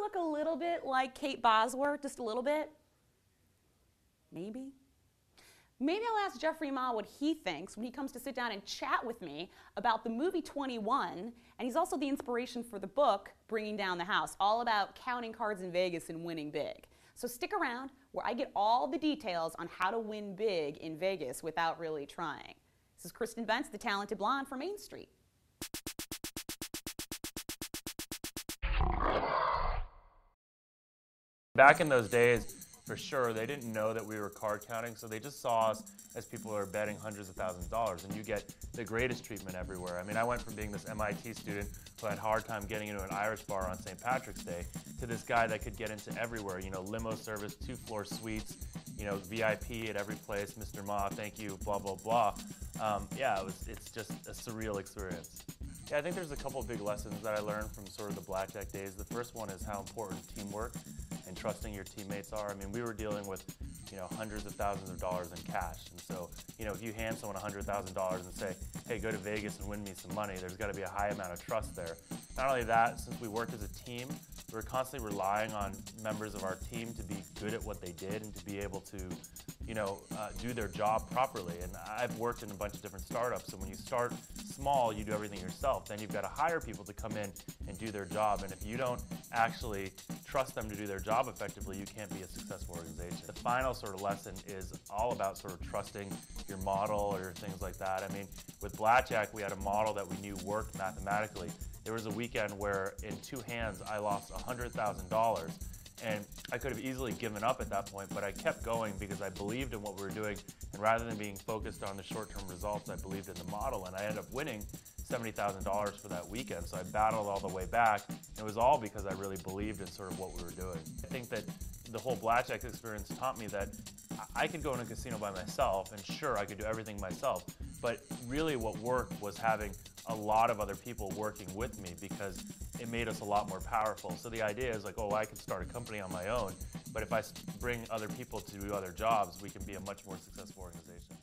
look a little bit like Kate Bosworth, just a little bit? Maybe. Maybe I'll ask Jeffrey Ma what he thinks when he comes to sit down and chat with me about the movie 21, and he's also the inspiration for the book Bringing Down the House, all about counting cards in Vegas and winning big. So stick around where I get all the details on how to win big in Vegas without really trying. This is Kristen Bentz, the talented blonde from Main Street. Back in those days, for sure, they didn't know that we were card counting, so they just saw us as people who are betting hundreds of thousands of dollars, and you get the greatest treatment everywhere. I mean, I went from being this MIT student who had a hard time getting into an Irish bar on St. Patrick's Day to this guy that could get into everywhere, you know, limo service, 2-floor suites, you know, VIP at every place, Mr. Ma, thank you, blah, blah, blah. Yeah, it's just a surreal experience. Yeah, I think there's a couple of big lessons that I learned from sort of the blackjack days. The first one is how important teamwork and trusting your teammates are. I mean, we were dealing with, you know, hundreds of thousands of dollars in cash. And so, you know, if you hand someone $100,000 and say, hey, go to Vegas and win me some money, there's got to be a high amount of trust there. Not only that, since we worked as a team, we were constantly relying on members of our team to be good at what they did and to be able to, you know, do their job properly. And I've worked in a bunch of different startups, and when you start small, you do everything yourself. Then you've got to hire people to come in and do their job. And if you don't actually trust them to do their job effectively, you can't be a successful organization. The final sort of lesson is all about sort of trusting your model or things like that. I mean, with blackjack, we had a model that we knew worked mathematically. There was a weekend where in 2 hands, I lost $100,000. And I could have easily given up at that point, but I kept going because I believed in what we were doing. And rather than being focused on the short-term results, I believed in the model. And I ended up winning $70,000 for that weekend. So I battled all the way back. And it was all because I really believed in sort of what we were doing. I think that the whole blackjack experience taught me that I could go in a casino by myself, and sure, I could do everything myself. But really what worked was having a lot of other people working with me, because it made us a lot more powerful. So the idea is like, oh, I could start a company on my own, but if I bring other people to do other jobs, we can be a much more successful organization.